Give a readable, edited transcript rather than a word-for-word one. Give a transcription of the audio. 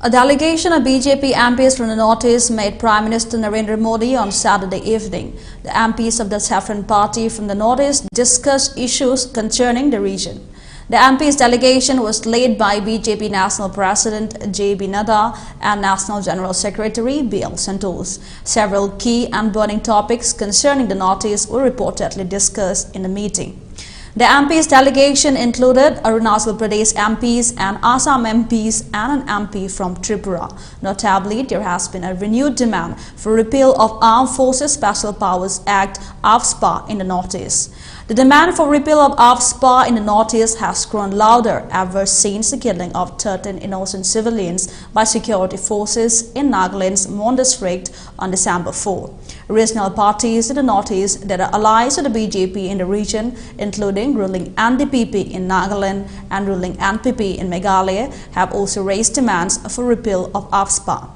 A delegation of Bjp Mps from the Northeast met Prime Minister Narendra Modi on Saturday evening. The Mps of the Saffron Party from the Northeast discussed issues concerning the region. The MPs delegation was led by Bjp National President J.B. Nadda and National General Secretary B.L. Santosh. Several key and burning topics concerning the Northeast were reportedly discussed in the meeting. The MPs delegation included Arunachal Pradesh MPs and Assam MPs and an MP from Tripura. Notably, there has been a renewed demand for repeal of Armed Forces Special Powers Act (AFSPA) in the Northeast. The demand for repeal of AFSPA in the Northeast has grown louder ever since the killing of 13 innocent civilians by security forces in Nagaland's Mon district on December 4. Regional parties in the Northeast that are allies to the Bjp in the region, including ruling NDPP in Nagaland and ruling NPP in Meghalaya, have also raised demands for repeal of AFSPA.